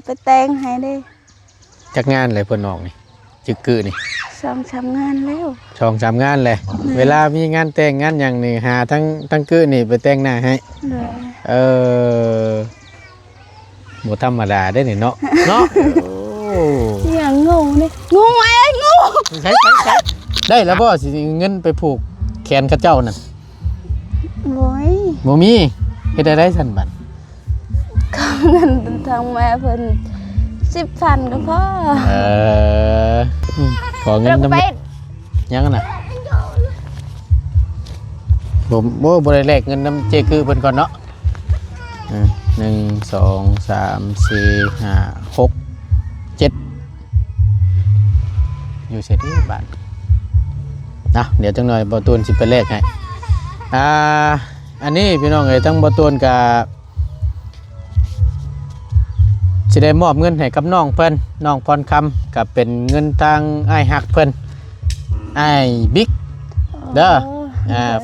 ไปแต่งให้ได้จักงานเลยเพิ่นออกนี่จึกกือนี่2-3 งานแล้ว2-3 งานเลยเวลามีงานแต่งงานหยังนี่หาทั้งกือนี่ไปแต่งหน้าให้เออบ่ธรรมดาได้นี่เนาะเนาะโอ้อย่างงูนี่งูไอ้งู ใช้ได้แล้วบ่สิเงินไปผูกแขนเขาเจ้านั่นโอ้ยบ่มีเฮ็ดได้ซั่นบัดเงินทางแม่เพิ่น10,000ก็พอขอเงินนำยังน่ะผมบ่ได้แลกเงินนำเจคือเพิ่นก่อนเนาะ1 2 3 4 5 6 7อยู่เสร็จที่บ้านนะเดี๋ยวจังหน่อยบ่ตูนสิไปแลกให้อันนี้พี่น้องเอ้ยทั้งบ่ตูนกับสิได้มอบเงินให้กับน้องเพิ่นน้องพรคำกับเป็นเงินทางอ้ายฮักเพิ่นอ้ายบิ๊กเด้อ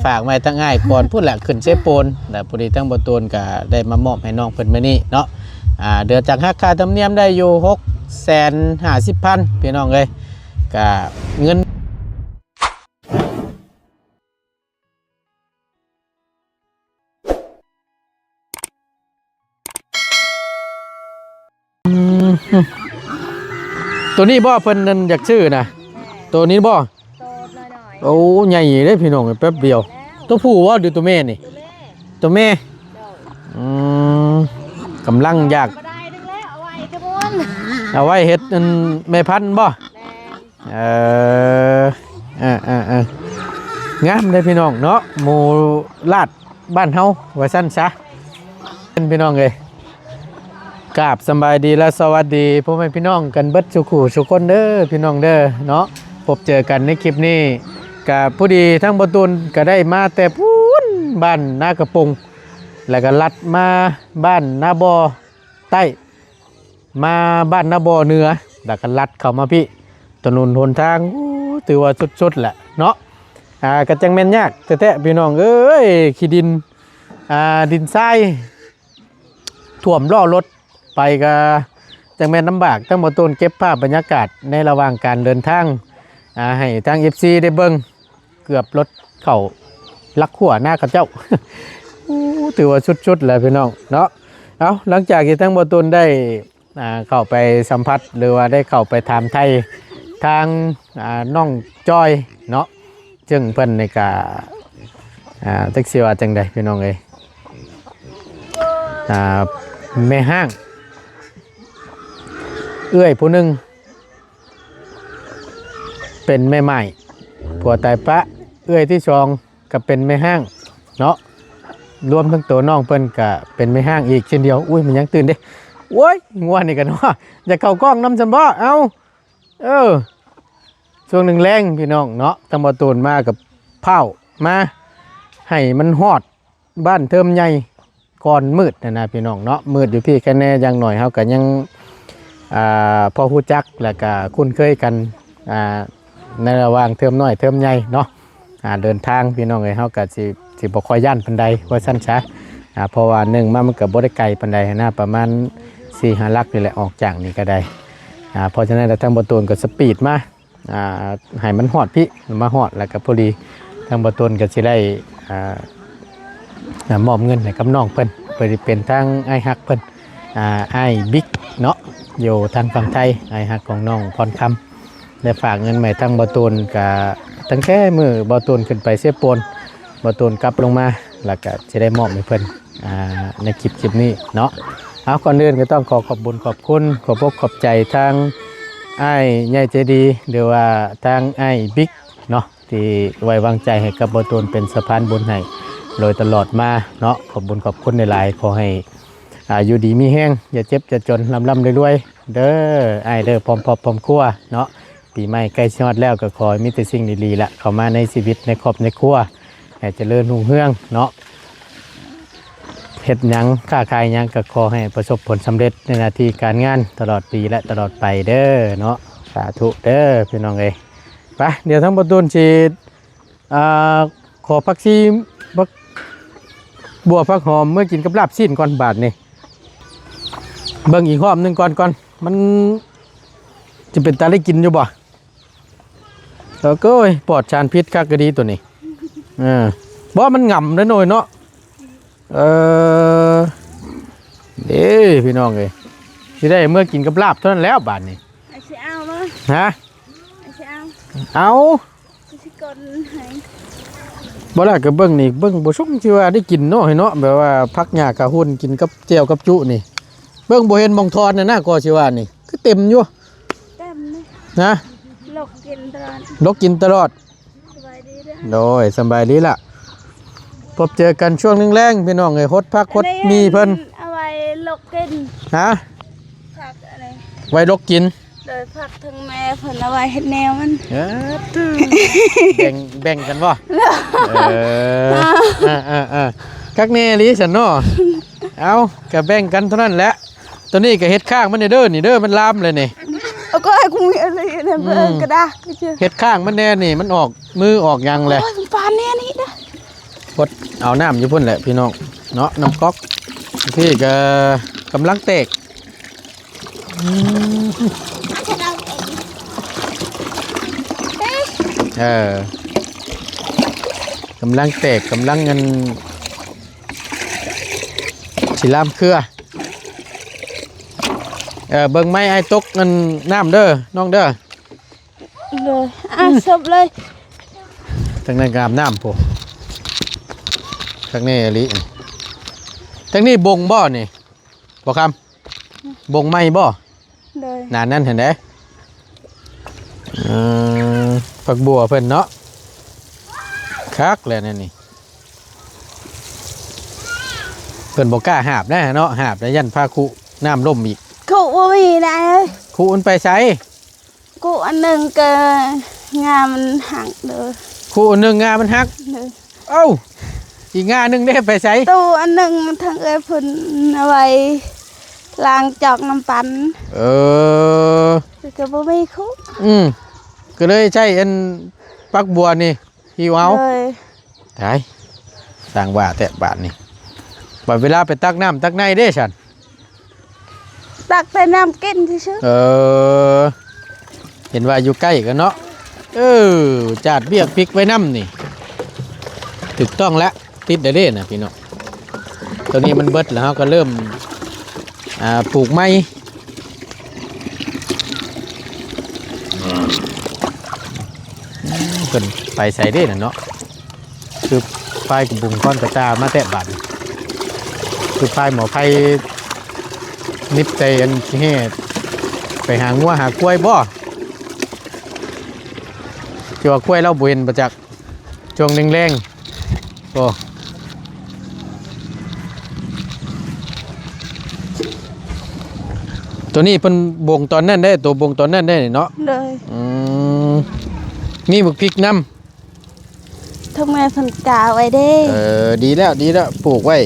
ฝากไว้ทั้งอ้ายก่อนพูดแหละขึ้นเซโปนแล้วพอดีทั้งบ่ตูนก็ได้มามอบให้น้องเพิ่นมื้อนี้เนาะเดือนจากหักค่าธรรมเนียมได้อยู่650,000พี่น้องเอ้ยก็เงินตัวนี้บ่เพิ่นนั่นอยากชื่อนะตัวนี้บ่โอ้ใหญ่เลยพี่น้องแป๊บเดียวตัวผู้ว่าหรือตัวแม่นี่ตัวแม่กำลังอยากเอาไว้เฮ็ดแม่พันธุ์บ่งามเลยพี่น้องเนาะหมูลาดบ้านเฮาว่าซั่นซะพี่น้องเอ้ยกราบสบายดีและสวัสดีพ่อแม่พี่น้องกันเบิดสุขุสุคนเด้อพี่น้องเด้อเนาะพบเจอกันในคลิปนี้กับผู้ดีทั้งบ่ตูนก็ได้มาแต่พูนบ้านนากระปงแล้วก็ลัดมาบ้านนาบ่อใต้มาบ้านนาบ่อเหนือแล้วก็ลัดเข้ามาพี่ถนนหนทางถือว่าสุดๆแหละเนาะก็จังแม่นยากแท้ๆพี่น้องเอ้ยขี้ดินดินทรายท่วมล้อรถไปก็จังแม่นลำบากทั้งหมดต้นเก็บภาพบรรยากาศในระหว่างการเดินทางให้ทาง FC ได้เบิ่งเกือบรถเข้าลักขัวหน้ากับเจ้า ถือว่าชุดๆเลยพี่น้องเนาะเอาหลังจากที่ทั้งหมดต้นได้เข้าไปสัมผัสหรือว่าได้เข้าไปถามไทยทางน้องจอยเนาะจึงเพิ่นในกาแท็กซี่ว่าจังใดพี่น้องเอ้ยแม่ห้างเอื้อยผู้หนึ่งเป็นแม่ใหม่ผัวตายปะเอื้อยที่สองก็เป็นแม่ห้างเนาะรวมทั้งตัวน้องเพิ่นก็เป็นแม่ห้างอีกเช่นเดียวอุ้ยมันยังตื่นเด้โว้ยงัวนี่กันว่าอย่าเข้ากล้องน้ำซันบ่เอาช่วงหนึ่งแรงพี่น้องเนาะตำบลตูนมากับเผามาให้มันฮอดบ้านเทิมใหญ่ก่อนมืดนะพี่น้องเนาะมืดอยู่พี่แค่แน่ยังหน่อยเขากันยังพอฮู้จักแล้วก็คุ้นเคยกันในระหว่างเทอมน้อยเทอมใหญ่เนาะเดินทางพี่น้องเอ้ยเฮาก็สิบ่ค่อยย่านปานใดว่าซั่นซะเพราะว่า1มันก็บ่ได้ไกลปานใดนะประมาณ 4-5 ลักนี่แหละออกจากนี่ก็ได้เพราะฉะนั้นทางบ่ตูนก็สปีดมาให้มันฮอดพี่มาฮอดแล้วก็พอดีทางบ่ตูนก็สิได้มอบเงินให้กับน้องเพิ่นเพื่อเป็นทางอ้ายฮักเพิ่นอ้ายบิ๊กเนาะอยู่ทางฝั่งไทยอ้ายฮักของน้องพรคำได้ฝากเงินใหม่ทางบ่ตูนกับตั้งแค่มือบ่ตูนขึ้นไปเสียปนบ่ตูนกลับลงมาแล้วก็จะได้มอบให้เพิ่นในคลิปนี้เนาะเอาก่อนอื่นก็ต้องขอบบุญขอบคุณขอบใจทางอ้ายใหญ่ใจดีหรือว่าทางอ้ายบิ๊กเนาะที่ไว้วางใจให้กับบ่ตูนเป็นสะพานบุญให้โดยตลอดมาเนาะขอบบุญขอบคุณในหลายขอให้อยู่ดีมีแห้งอย่าเจ็บอย่าจนร่ำรวยเด้อไอเด้อพร้อมครัวเนาะปีใหม่ใกล้ชิดแล้วก็ขอมีแต่สิ่งดีๆละเข้ามาในชีวิตในครอบในครัวให้เจริญรุ่งเรืองเนาะเฮ็ดหยังค้าขายหยังก็ขอให้ประสบผลสำเร็จในหน้าที่การงานตลอดปีและตลอดไปเด้อเนาะสาธุเด้อพี่น้องเอ้ยไปเดี๋ยวทั้งประตูสิขอผักชีบัวผักหอมเมื่อกินกับลาบสิ้นก่อนบาทนี่ เบิ่งอีกรอบหนึงก่อนมันจะเป็นตาได้กินอยู่บ่แล้วก็ปลอดสารพิษคักก็ดีตัวนี้บ่มันง่ำได้หน่อยเนาะเด้พี่น้องเอ้ยสิได้เมื่อกินกับลาบเท่านั้นแล้วบาดนี้ ไอ้สิเอาบ่ ฮะ ไอ้สิเอา เอา ไอ้สิกดให้ บ่ล่ะก็เบิ่งนี่เบิ่งบ่ชุ่มที่ว่าได้กินเนาะให้เนาะแบบว่าพักหญ้ากะหุ่นกินกับแจ่วกับจุนี่เบิ่งบ่เห็นหม่องทอนน่ะนะก็สิว่านี่คือเต็มอยู่ เต็มเลย นะ ลกกินตลอด ลกกินตลอด สบายดีเด้อ โดยสำบายดีล่ะพบเจอกันช่วงแรงๆพี่น้องเอ้ยฮดพักฮดมีเพิ่น เอาไว้ลกกิน ฮะ ผักอะไร ไว้ลกกิน โดยผักทั้งแม่เพิ่นเอาไว้เฮ็ดแนวมัน แบ่งกันบ่กักแน่ลีฉันเนาะเอาก็แบ่งกันเท่านั้นแหละตัวนี้ก็เฮ็ดข้างมันเด้อนี่เด้อมันลามเลยนี่ เอาก็ให้กูมีอะไรเนี่ยเบิ่งก็ได้ก็เจอ เฮ็ดข้างมันแน่นี่มันออกมือออกยังแหละ โอ้ยปานเนี่ยนี่เด้อ พดเอาน้ำอยู่พุ่นแหละพี่น้องเนาะน้ำก๊อกพี่ก็กำลังเตกกำลังเตกกำลังเงินสิลามเครือเบิ่งไม้ไอ้ตกเงินน้ำเด้อน้องเด้อ เลยซบเลย ทางนั้นกามน้ำพวกทางนี้อลิทางนี้บงบ่อนี่บ่คำบงไม้บ่ เลย นานนั่นเห็นไหมฝักบัวเพิ่นเนาะคักเลยนี่เพิ่นบอกกล้าหาบได้เนาะหาบแล้วยันพาคุน้ำล่มอีก กูบ่มีได้เอ้ย คุมันไปใช้ กูอันหนึงก็งามันหักเด้อ คุอันหนึงงามันหัก เลย เอ้าอีกงาหนึงได้ไปใช้ ตู้อันหนึงทางเอ้ยเพิ่นเอาไว้ล้างจอกน้ำปั่นก็บ่มีคุ ก็เลยใช้อันปักบัวนี่หิวเอา เลย ได้สร้างว่าแต่บาทนี่บัดเวลาไปตักน้ำตักในเด้ฉัน ตักแต่น้ำกินซื่อ เห็นว่าอยู่ใกล้กันเนาะจาดเบียกพริกไว้น้ำนี่ถูกต้องแล้วติดได้เด้นะพี่น้องตัวนี้มันเบิดแล้วก็เริ่มปลูกไม้เพิ่นไปใส่เด้น่ะเนาะคือไฟกับบุงก้อนกระจามาแตะบาดคือไฟหมอไฟนิบใจอันที่ให้ไปหางัวหากล้วยบ่ที่ว่ากล้วยเราบ่เห็นประจักษ์ช่วงแรงๆโอ้ตัวนี้เพิ่นบ่งตอนนั้นได้ตัวบ่งตอนนั้นได้เนาะ ๆเลย มีบักพริกน้ ทำไมเพิ่นกาไว้เด้ ำดีแล้วปลูกไว้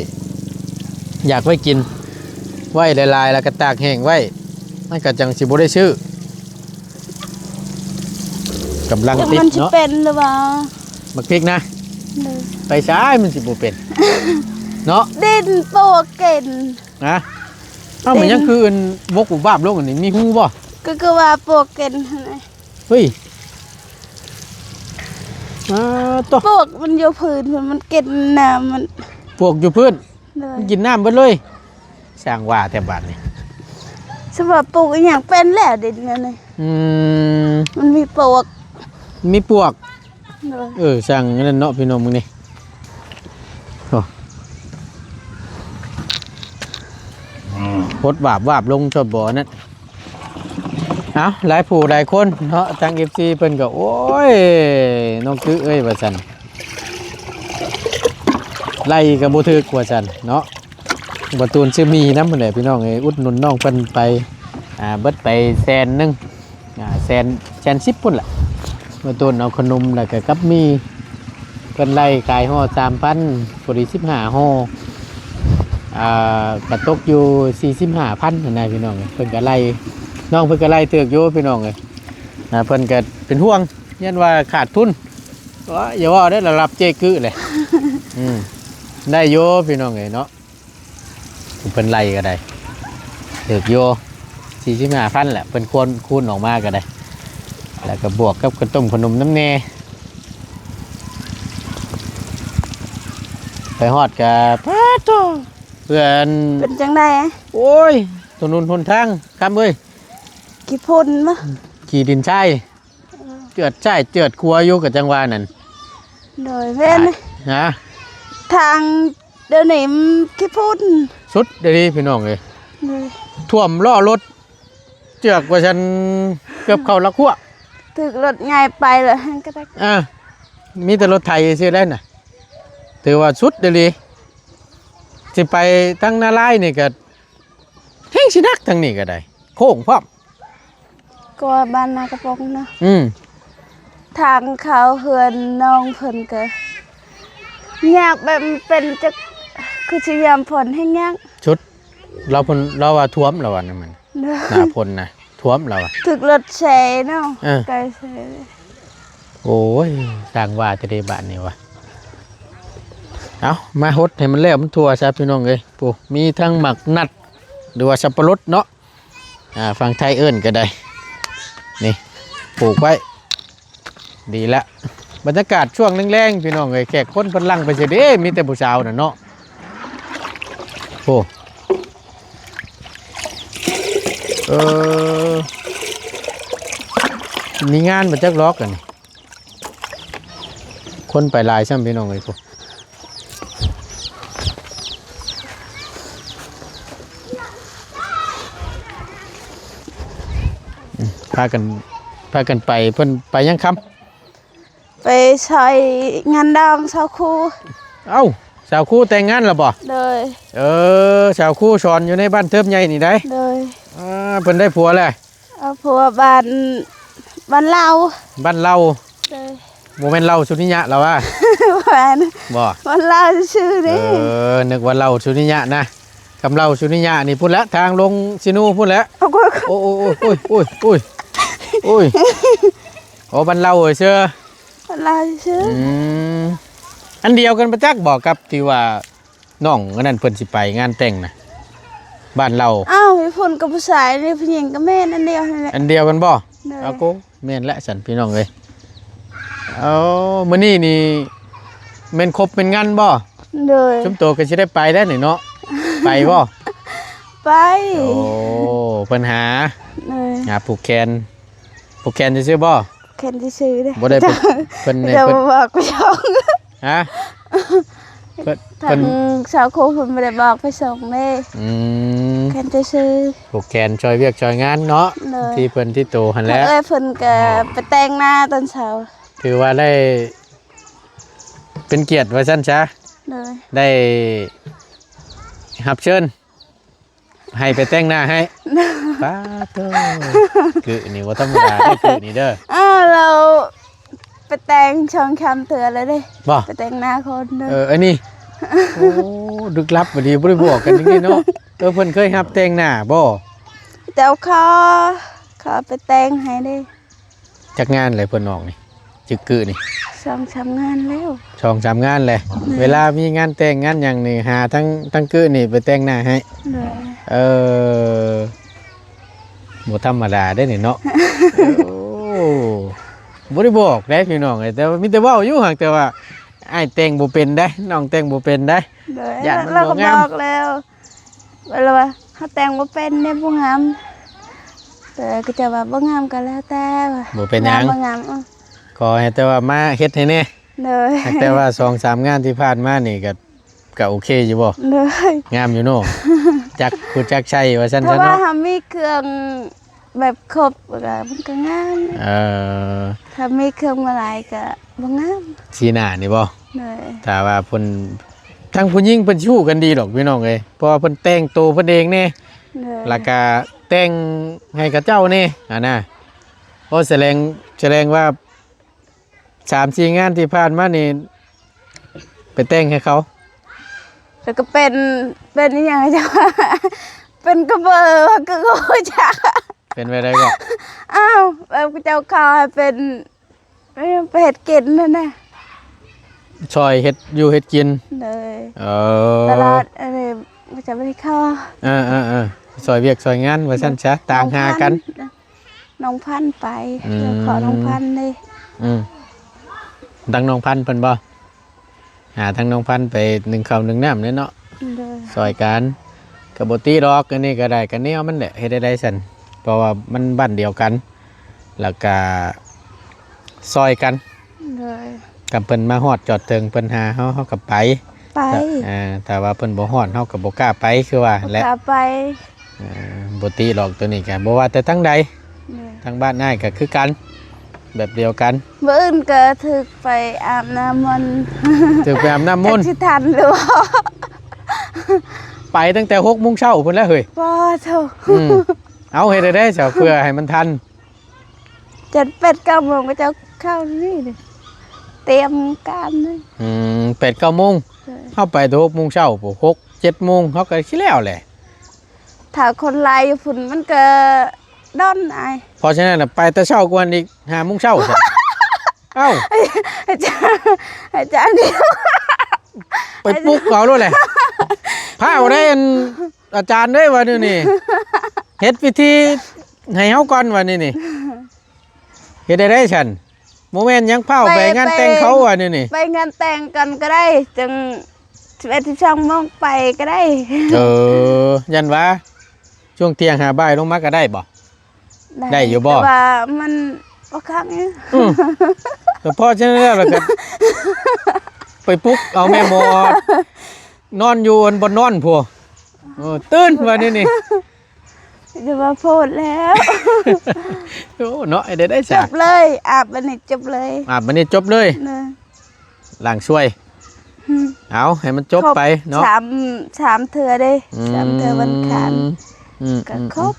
อยากไว้กินไว้ลายๆแล้วก็ตากแห้งไว้มันก็จังสิบ่ได้ชื่อกำลัง แต่ ติด มันสิ เนาะ เป็นหรือเปล่า บักพริกนะ เลย ไปใช้มันสิบ่เป็นเนาะ ดินโปกเก่น นะเหมือนยังคืออันวกอุบาบโลกอันนี้มีหูบ่ ก็คือว่าโปกเก่นหั่นน่ะ เฮ้ยตัว โปกมันอยู่พื้นมันเก่นน้ำมัน พวกอยู่พื้น เลย มันกินน้ำเบิดเลยสร้างว่าแต่บาดนี่ สำหรับปลูกอหย่างเป็นแล้วดินนั่นเลย มันมีปลวก มีปวก เลย สร้างนั่นเนาะพี่น้องมึงนี่โอ้พดวาบลงชดบ่อนั่นเอาหลายผู้หลายคนเนาะทาง FC เพิ่นก็โอ้ยน้องคือว่าซั่นไล่ก็บ่ถึกว่าซั่นเนาะบ่ตูนชื่อมีนำเพิ่นแหละพี่น้องเอ้ยอุดหนุนน้องเพิ่นไปเบิดไป100,000100,010พุ่นล่ะบ่ตูนเอาขนมแล้วก็กับมีเพิ่นไล่ขายห่อ 3,000พอดี15ห่อกระตกอยู่45,000นั่นน่ะพี่น้องเพิ่นก็ไล่น้องเพิ่นก็ไล่เตือกอยู่พี่น้องเอ้ยเพิ่นก็เป็นห่วงยันว่าขาดทุนอย่าว่าได้ระดับเจกึเลย ได้โยพี่น้องเอ้ยเนาะเพิ่นไล่ก็ได้ ถือโย45,000แหละเป็นควรคูณออกมาก็ได้แล้วก็บวกกับกระต้มขนมน้ำเนไปฮอดกับป้าโตเพื่อน เป็นจังได๋ โอ้ยถนนหนทางครับเอ้ย กี่พุ่นบ่ ขี่ดินใช่เจือดใช่เจือดครัวอยู่กับจังหวะนั่น โดยแม่น ฮะ ทางเดี๋ยวนี้มันกี่พุ่น สุดเดี๋ยวนี้พี่น้องเลย เลย ท่วมล้อรถเจือกว่าฉันเกือบเข้าละขั้ว ถึกรถง่ายไปเลยก็ได้ มีแต่รถไทยซื้อได้น่ะถือว่าสุดเดี๋ยวนี้สิไปทั้งนาลายนี่ก็แห้งสินักทั้งนี้ก็ได้โค้งพร้อม ก็บ้านนากระปองเนาะ อืม ทางเขาเฮือนน้องเพิ่นก็ยากแบบเป็นจะคือสิยามฝนให้ยาก ชุดเราว่าท่วมเราว่านั่นมัน เด้อ หน้าพลนะท่วมเราอ่ะ ถึกรถแชเนาะ เออ ไกลแช โอ้ยสร้างว่าจะได้บ้านนี่วะเอามาฮดให้มันแล้วมันทั่วซะพี่น้องเอ้ยปูมีทั้งหมักนัดหรือว่าสับปะรดเนาะฟังไทยเอิ้นก็ได้นี่ปลูกไว้ดีละบรรยากาศช่วงแรงๆพี่น้องเอ้ยแขกคนเพิ่นลังไปเสิเด้มีแต่ผู้สาวน่ะเนาะโอ้มีงานมาจักล็อกกันนี่คนไปหลายซ้ำพี่น้องเอ้ยพวกพากันไปเพิ่นไปยังคำ ไปใช้งานดองชาวครู เอ้าสาวคู่แต่งงานแล้วบ่ เลย สาวคู่สอนอยู่ในบ้านเทิบใหญ่นี่ได้ เลย เพิ่นได้ผัวแล้ว เอาผัวบ้านเรา บ้านเรา เลย โมเมนต์เราสุนิยะแล้วว่า บ้าน บ่ บ้านเราชื่อดิ นึกว่าเราสุนิยะนะคำเราสุนิยะนี่พูดแล้วทางลงซินูพูดแล้ว เอาก็ โอ้โอ้โอ้ยโอ้ยโอ้ยโอ้บ้านเราเชื่อ บ้านเราชื่อ อันเดียวกันประจักษ์บอกกับที่ว่าน้องอันนั้นเพิ่นสิไปงานแต่งนะบ้านเรา อ้าวมีผลกับผู้ชายนี่ผู้หญิงกับแม่นั่นเดียวนั่นแหละ อันเดียวกันบ่ เลย เอาโกแม่นและสันพี่น้องเลยเอามื้อนี้นี่แม่นครบเป็นงานบ่ เลย ชุมโตก็สิได้ไปได้วนี่เนาะไปบ่ ไป โอ้ปัญหา เลย หาผูกแขนจะซื้อบ่ เคนที่ซื้อเด้ บ่ได้เป็นเพิ่น จะ เพิ่น บอกไปส่ง ฮะเพิ่น ทางสาวครูเพิ่นไม่ได้บอกไปส่งเด้ อืม เคนที่ซื้อ ผูกแขนช่วยเวียกช่วยงานเนาะ เลย ที่เพิ่นที่โตหันแหล้ว เอ้ยเพิ่นก็ไปแต่งหน้าตอนเช้า ถือว่าได้เป็นเกียรติว่าซั่นซะ เลย ได้รับเชิญให้ไปแต่งหน้าให้ป้าเด้อคือนี่ว่าธรรมดาได้คือนี่เด้อ อ้าวเราไปแต่งช่องคำเถื่อเลยเด้ บ่ ไปแต่งหน้าคนเด้อ อันนี้โอ้ดึกลับบ่ดีบ่ได้บอกกันอย่างนี้เนาะเพิ่นเคยรับแต่งหน้าบ่ แต่เอาขอไปแต่งให้เด้ จักงานเลยเพิ่นออกนี่จึกกือนี่ สองสามงานแล้ว 2-3งานเลยเวลามีงานแต่งงานหยังนี่หาทั้งกือนี่ไปแต่งหน้าให้ เลย บ่ธรรมดาได้นี่เนาะ โอ้บ่ได้บอกได้พี่น้องแต่ว่ามีแต่เว้าอยู่หั่นแต่ว่าอ้ายแต่งบ่เป็นได้น้องแต่งบ่เป็นได้ เลย ย่านมัน เราก็ บ่ บ งาม อกแล้วเวลาว่าเขาแต่งบ่เป็นเนี่ยบ่งามแต่ก็จะว่าบ่งามก็แล้วแต่ว่า บ่เป็นหยัง บ่งาม ขอให้แต่ว่ามาเฮ็ดให้แน่ เลย แต่ว่า 2-3 งานที่ผ่านมานี่ก็โอเคอยู่บ่ เลย งามอยู่เนาะจักผู้จักใช้ว่าซั่น ถ้า ซะ ว่า เนาะ เฮามีเครื่องแบบครบก็มันก็งาม ถ้ามีเครื่องมาหลายก็บ่งาม สีหน้านี่บ่ เลย ถ้าว่าเพิ่นทั้งผู้หญิงเพิ่นชู้กันดีดอกพี่น้องเอ้ยเพราะว่าเพิ่นแต่งตัวเพิ่นเองแน่ เลย แล้วก็แต่งให้กับเจ้านี่นะโอ้แสดงว่า3-4 งานที่ผ่านมานี่ไปแต่งให้เขา แล้วก็เป็นอหยังจ้ะ เป็นกระเบอร์ก็โง่จ้ะ เป็นไปได้ก็ อ้าวแบบเจ้าคายเป็นไปเฮ็ดกินนั่นน่ะ ช่อยเฮ็ดอยู่เฮ็ดกิน เลย เอ ตลา อ ดอะไรมันจะไม่ได้เข้า เออ ซอยเวียกซอยงานว่าซั่นซะต่างหากัน น้องพันธุ์ไปเดี๋ยวขอน้องพันธุ์เลย ดังน้องพันธุ์เพิ่นบ่หาทางน้องพันธุ์ไปนึ่งข้าวนึ่งน้ำเนี่ยเนาะ เลย ซอยกันก็บ่ตีดอกอันนี้ก็ได้กันแนวมันแหละเฮ็ดได้ซั่นเพราะว่ามันบ้านเดียวกันแล้วก็ซอยกัน เลย กับเพิ่นมาฮอดจอดเทิงเพิ่นหาเฮาก็ไป ไป แต่ว่าเพิ่นบ่ฮอดเฮาก็บ่กล้าไปคือว่าและ พาไป บ่ตีดอกตัวนี้ก็บ่ว่าแต่ทั้งใด เลย ทั้งบ้านนายก็คือกันแบบเดียวกัน มื้ออื่นก็ถึกไปอาบน้ำมันต์ ถึงไปอาบน้ำมนต์ สิทันหรือว่า ไปตั้งแต่6:00 นพุ่นแล้วเฮ้ย บ่โถ เอาเฮ็ดได้เจ้าเพื่อให้มันทัน 7-8-9 โมงก็จะเข้านี่เลยเตรียมการเลย 8-9 โมงเฮาไปแต่6:00 นปุ๊6-7 โมงเฮาก็สิแล้วแหละ ถ้าคนไล่ฝุ่นมันก็ด้อนอาย เพราะฉะนั้นน่ะไปแต่เช้ากว่าอีก5:00 นจ้ะ เอ้า อาจารย์เดียว ไปปลุกเขาด้วยแหละพาเอาได้อันอาจารย์ด้วยว่านี่เฮ็ดพิธีให้เฮาก่อนว่านี่เฮ็ดได้ฉันโมเมนต์ยังเผาไปงานแต่งเขาว่านี่ ไปงานแต่งกันก็ได้จัง11-12 โมงไปก็ได้ ยันว่าช่วงเที่ยงหาบ่ายลงมาก็ได้บ่ ได้อยู่บ่ แต่ว่ามันบ่คักเนี่ย แต่พอฉะนั้นแล้วก็ไปปลุกเอาแม่หมอนอนอยู่บนนอนพัวตื่นว่านี่ จะมาพูดแล้ว โอ้เนาะไอ้ได้ จ จ้ะ บเลยอาบบันนี้จบเลย มันนี่จบเลย นะ ล้างช่วยเอาให้มันจบไปเนาะ สามเถื่อได้3 เถื่อวันคานก็ครบ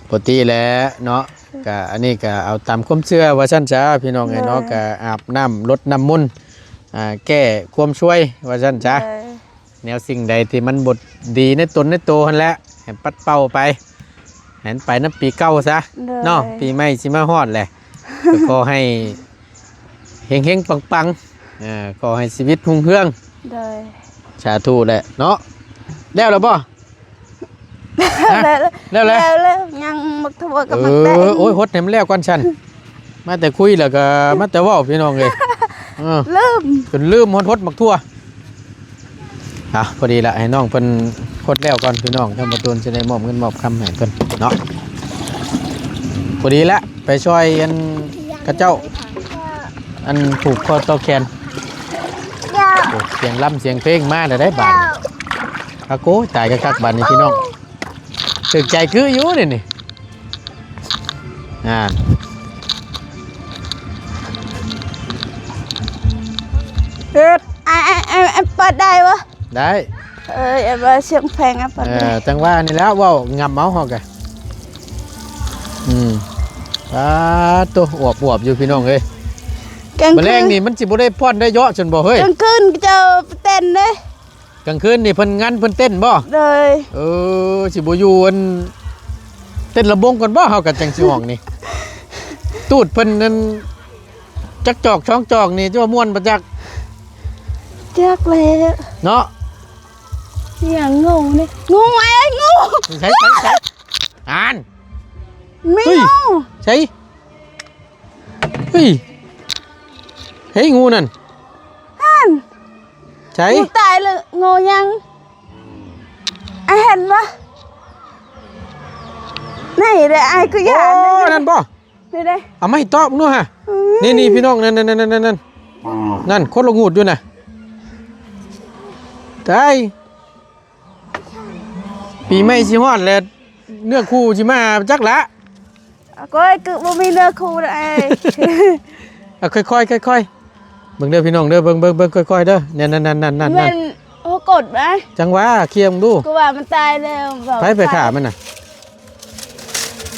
ปกติแล้วเนาะก็อันนี้ก็เอาตามความเชื่อว่าซั่นจ้าพี่น้องไอ้เนาะก็อาบน้ำรดน้ำมนต์แก้ความช่วยว่าซั่นจ้าแนวสิ่งใดที่มันบดดีในตนในตัวหั่นแหละให้ปัดเป่าไปให้ไปน้ำปีเก่าซะเนาะปีใหม่สิมาฮอดแหละก็ขอให้เฮงๆปังๆขอให้ชีวิตรุ่งเรืองสาธุแหละเนาะแล้วบ่แล้วยังมักทวกับมักได้ โอ้ยฮดให้มันแล้วก่อนฉันมาแต่คุยแล้วก็มาแต่เว้าพี่น้องเอ้ยลืมจนลืมฮดมักทั่วพอดีละให้น้องเพิ่นฮดแล้วก่อนพี่น้องทำประตูจะได้มอบเงินมอบคำให้เพิ่นเนาะพอดีละไปช่วยอันกระเจ้าอันผูกคอต่อแขนเสียงล่ำเสียงเพลงมาได้บาดอากูตายคักบาดนี่พี่น้องตึกใจคืออยู่นี่ไอ้เปิดได้ปะได้ไอ้เบอร์เสียงเพลงอ่ะเปิดได้จังว่านี่แล้วว่างำเมาส์เฮาแกตัวอวบอยู่พี่น้องเอ้ยแมลงนี่มันสิบ่ได้พ่อนได้เยอะจนบ่เฮ้ยกลางคืนจะเต้นเด้กลางคืนนี่เพิ่นงั้นเพิ่นเต้นบ่เลยสิบ่อยู่อันเต้นระบงก่อนบ่เฮาก็จังสิห้องนี่ตูดเพิ่นนั่นจักจอกช่องจอกนี่จะว่าม่วนบ่จักเลยเนาะอย่างงูนี่งูไอ้งูใช่อ่านไม่งูใช่เฮ้ยงูนั่นใช่งูตายเลยงูยังไอ้เห็นปะนี่เลยไอ้ก็อยากนั่นบ่นี่เลยเอาไม่ตอบนู่นฮะนี่พี่น้องนั่นโคตรงูดอยู่นะตายปีใหม่สิฮอดแล้วเนื้อคู่สิมาจักละก็คือบ่มีเนื้อคู่นะค่อยเบิ่งเด้อพี่น้องเด้อเบิ่งค่อยๆเด้อนั่นมันโอ้กดไหมจังหวะเคลียร์มึงดูก็ว่ามันตายแล้วไปขามันน่ะ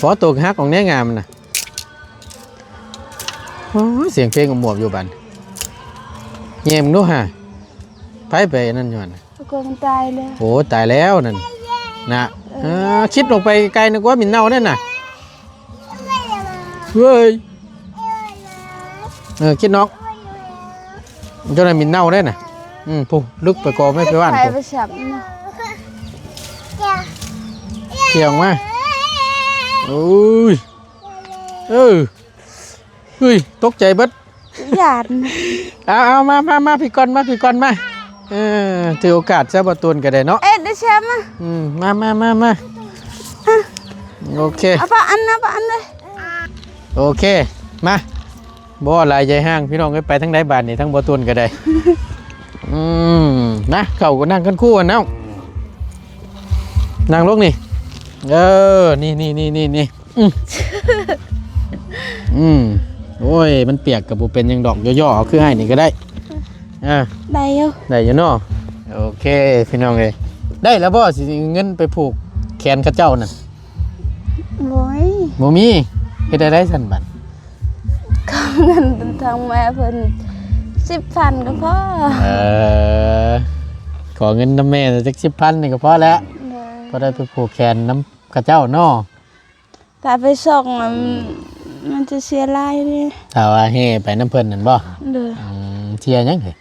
พอตัวฮักของแน่งามมันน่ะโอ้เสียงเพลงของหมวกอยู่บันเงียบดูฮะไปนั่นอยู่น่ะก็มันตายแล้วโอ้ตายแล้วนั่นนะคิดลงไปไกลนึกว่ามินเน่าเนี่ยน่ะเฮ้ยคิดนอกเจ้าหน้ามินเน่าได้น่ะปุ๊ลึกไปกอไม่ไปว่านปุ๊ ขี่ออกมาโอ้ยเฮ้ยตกใจเบิด หยาด เอามาพี่ก่อนมาถือโอกาสซะบ่ตูนก็ได้เนาะ เอ๊ะได้แชมป์อ่ะ มาโอเค เอาปะอันเลย โอเคมาบ่หลายใจห้างพี่น้องไปทั้งใดบ้านนี่ทั้งบ่ตูนก็ได้ นะเข้าก็นั่งกันคู่กันเนาะนั่งลงนี่นี่โอ้ยมันเปียกกับบ่เป็นหยังดอกย่อๆเอาคือให้นี่ก็ได้ได้อยู่เนาะโอเคพี่น้องเอ้ยได้แล้วบ่สิเงินไปผูกแขนกับเจ้านั่น โอ้ย บ่มีเฮ็ดได้ซั่นบัด ก็เงินทางแม่เพิ่น10,000ก็พอขอเงินนำแม่สัก 10,000 นี่ก็พอแล้วพอได้ไปผูกแขนนำกับเจ้าเนาะถ้าไปส่งมันจะเสียรายเด้ถ้าว่าเฮไปน้ำเพิ่นนั่นบ่เที่ยยังเหรอ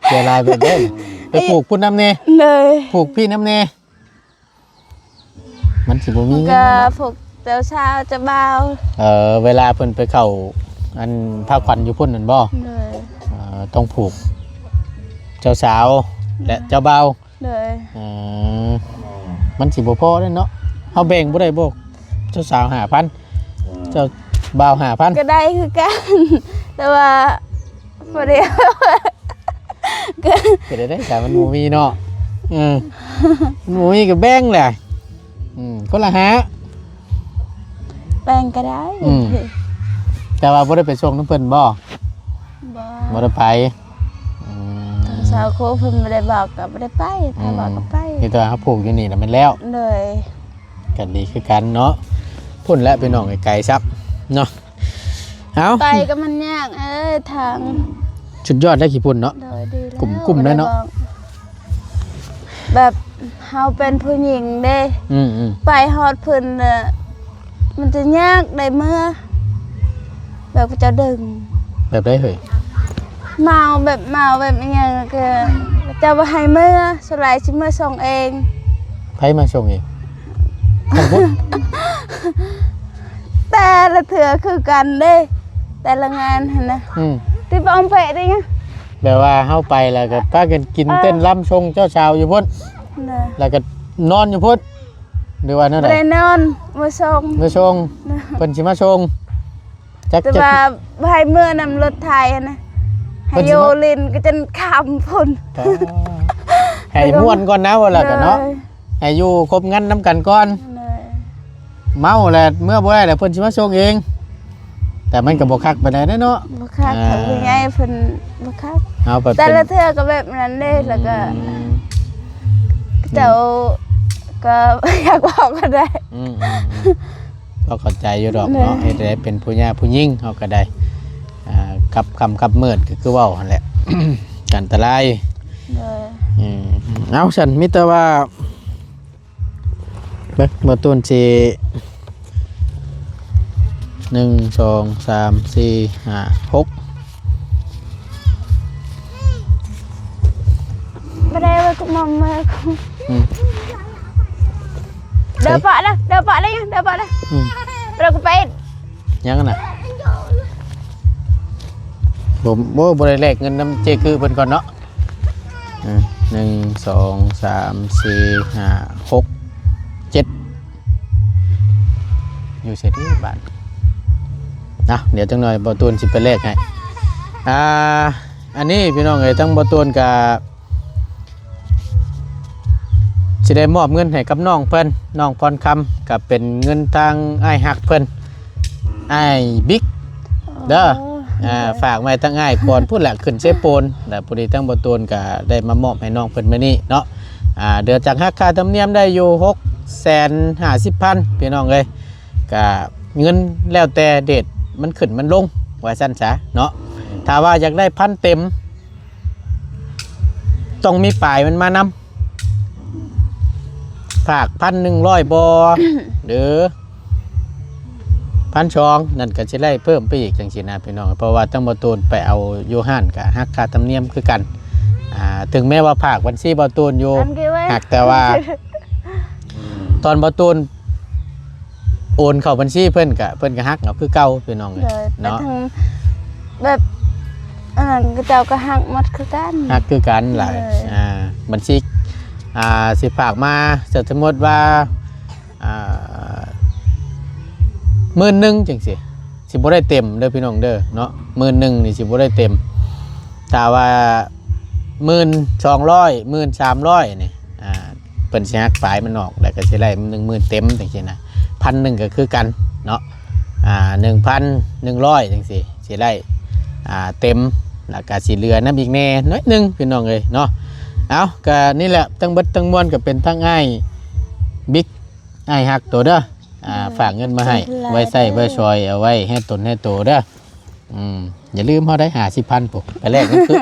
เที่ยลายแบบเด้ไปผูกพุ่นน้ำเน่ผูกพี่น้ำเน่มันสิบ่มีเงินก็ผูกเจ้าเช้าจะเบาเวลาเพิ่นไปเข้าอันภาคขวัญอยู่พุ่นนั่นบ่ต้องผูกเจ้าสาวและเจ้าบ่าวมันสิบ่พอเด้เนาะเฮาแบ่งบ่ได้บ่เจ้าสาว 5,000 เจ้าบ่าว 5,000 ก็ได้คือกันแต่ว่าบ่ได้ก็ได้แต่มันบ่มีเนาะมันบ่มีก็แบ่งแหละคนละแบ่งก็ได้แต่ว่าบ่ได้ไปส่งน้ำเพิ่นบ่บ่ได้ไปสาวโคเพิ่นบ่ได้บอกก็บ่ได้ไปถ้าบอกก็ไปนี่ตัวเฮาผูกอยู่นี่น่ะมันแล้วเลยกันดีคือกันเนาะพุ่นและพี่น้องไกลๆซับเนาะเอาไปก็มันยากทางสุดยอดได้กี่พุ่นเนาะกลุ่มได้เนาะแบบเฮาเป็นผู้หญิงเด้ไปฮอดเพิ่นมันจะยากได้เมื่อแบบจะดึงแบบได้เหรอเมาแบบอย่างเงี้ยก็จะบ่ให้เมื่อสลายสิเมื่อส่งเองไผมาส่งเองแต่ละเถื่อคือกันเด้แต่ละงานหั่นนะที่บ่อมเปะได้ไงแบบว่าเฮาไปแล้วก็พากันกินเต้นรำชงเจ้าสาวอยู่พุ่นแล้วก็นอนอยู่พุ่นหรือว่านั่นแหละไปนอนมาส่งเพิ่นสิมาส่งจักแต่ว่าให้เมื่อนำรถไทยนะให้โยลินก็จนคำพุ่นให้ม่วนก่อนนะว่าล่ะกันเนาะให้อยู่ครบงั้นน้ำกันก่อนเมาแหละเมื่อบ่ได้แล้วเพิ่นสิมาส่งเองแต่มันก็บ่คักปานใดเนาะบ่คักทำยังไงเพิ่นบ่คักแต่ละเทื่อก็แบบนั้นเด้แล้วก็เจ้าก็อยากบอกก็ได้ก็เข้าใจอยู่ดอกเนาะเฮ็ดได้เป็นผู้หญิงผู้หญิงเฮาก็ได้กับคำกับมืดก็คือเว้าหั่นแหละอันตรายเอาฉันมิแต่ว่าเมื่อต้นสิ1 2 3 4 5 6ไม่ได้ว่ากูมองมาเดี๋ยวปะนะเดี๋ยวปะเลยเดี๋ยวปะนะเราก็ไปยังน่ะผมบ่ได้แลกเงินน้ำเจคือเพิ่นก่อนเนาะ1 2 3 4 5 6 7อยู่เสร็จที่บ้านนะเดี๋ยวจังหน่อยบ่ตูนสิไปแลกให้อันนี้พี่น้องเอ้ยทั้งบ่ตูนกับสิได้มอบเงินให้กับน้องเพิ่นน้องพรคำกับเป็นเงินทางอ้ายฮักเพิ่นอ้ายบิ๊กเด้อฝากไว้ทั้งอ้ายก่อนพูดแหละขึ้นเซโปนแต่พอดีทั้งบ่ตูนก็ได้มามอบให้น้องเพิ่นมื้อนี้เนาะเดือนจากหักค่าธรรมเนียมได้อยู่650,000พี่น้องเอ้ยก็เงินแล้วแต่เดทมันขึ้นมันลงว่าซั่นซะเนาะถ้าว่าอยากได้พันเต็มต้องมีปลายมันมานำฝาก1,100บ่หรือ1,200นั่นก็สิได้เพิ่มไปอีกจังซี่นะพี่น้องเพราะว่าทั้งบ่ตูนไปเอาอยู่ห้านก็หักค่าธรรมเนียมคือกันถึงแม้ว่าฝากบัญชีบ่ตูนอยู่หักแต่ว่า ตอนบ่ตูนโอนเข้าบัญชีเพิ่นก็ฮักเอาคือเก่าพี่น้องเลย เลยแต่ เนาะ ทั้งแบบอันนั้นก็เจ้าก็หักหมดคือกัน ฮักคือกันหลาย เลย บัญชีสิฝากมาสมมติว่า10,000จังซี่สิบ่ได้เต็มเด้อพี่น้องเด้อเนาะ10,000นี่สิบ่ได้เต็มถ้าว่า1200 1300นี่เพิ่นสิฮักปลายมันออกแล้วก็สิได้10,000เต็มจังซี่นะ1,000ก็คือกันเนาะ1,100จังซี่สิได้เต็มแล้วก็สิเหลือนำอีกแน่น้อยหนึงพี่น้องเอ้ยเนาะเอาก็นี่แหละทั้งเบิดทั้งมวลก็เป็นทั้งอ้ายบิ๊กอ้ายฮักตัวเด้อฝากเงินมาให้ไว้ใส่ไว้ซอยเอาไว้ให้ตนให้โตเด้ออย่าลืมเฮาได้50,000ปุ๊บไปแลกนั่นคือ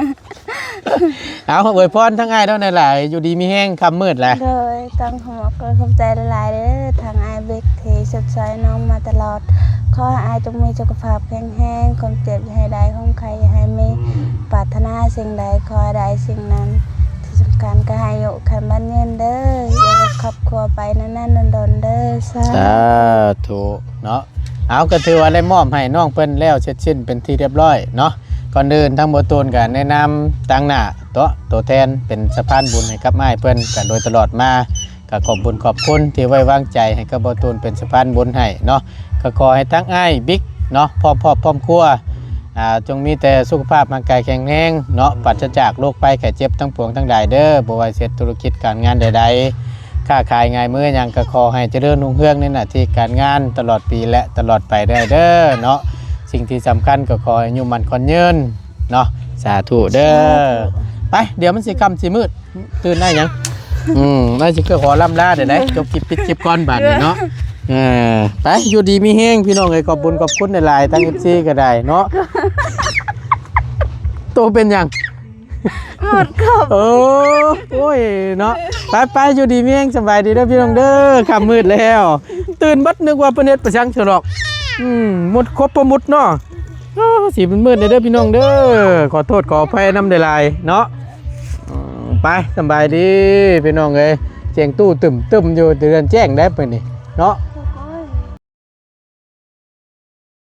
เอาอวยพรทั้งอ้ายเท่านั้นแหละอยู่ดีมีแห้งค่ำมืดแหละ เลยตั้งหัวก็ขอบใจหลายๆเด้อทางไอายเบกที่สดใสน้องมาตลอดขอให้อายจงมีสุขภาพแข็งแรงความเจ็บอย่าให้ได้ของใครอย่าให้มีปรารถนาสิ่งใดขอให้ได้สิ่งนั้นที่สำคัญก็ให้อยู่ขันบ้านเงินเด้ออย่าครอบครัวไปนั่นๆดนๆเด้อสา สาธุเนาะเอาก็ถือว่าได้มอบให้น้องเพิ่นแล้วเสร็จสิ้นเป็นที่เรียบร้อยเนาะก่อนอื่นทั้งบ่ตูนก็แนะนำตั้งหน้าตัวแทนเป็นสะพานบุญให้กับอ้ายเพิ่นกันโดยตลอดมาก็ขอบบุญขอบคุณที่ไว้วางใจให้กับบ่ตูนเป็นสะพานบุญให้เนาะก็ขอให้ทั้งอ้ายบิ๊กเนาะพร้อมครัวจงมีแต่สุขภาพร่างกายแข็งแรงเนาะปราศจากโรคภัยไข้เจ็บทั้งปวงทั้งใดเด้อบ่ว่าเฮ็ดธุรกิจการงานใดๆค้าขายง่ายมื้อหยังก็ขอให้เจริญรุ่งเรืองในหน้าที่การงานตลอดปีและตลอดไปได้เด้อเนาะสิ่งที่สำคัญก็ขอให้อายุมันขอนยืนเนาะสาธุเด้อไปเดี๋ยวมันสิค่ำสิมืดตื่นได้ยังน่าสิก็ขอล่ำลาเดี๋ยวได้จบคลิปปิดคลิปก่อนบัดนี้เนาะไปอยู่ดีมีแห้งพี่น้องเอ้ยขอบบุญขอบคุณหลายๆทั้ง FC ก็ได้เนาะโตเป็นหยัง หมดครบ โอ้ยเนาะไปอยู่ดีมีแห้งสบายดีเด้อพี่น้องเด้อค่ำมืดแล้วตื่นบัดนึกว่าเพิ่นเฮ็ดประชังเถอะหรอกหมดครบบ่หมดเนาะสีมันมืดเด้อพี่น้องเด้อขอโทษขออภัยนำได้หลายเนาะไปสบายดีพี่น้องเอ้ยเสียงตู้ตึมอยู่เดือนแจ้งได้เพิ่นนี่เนาะ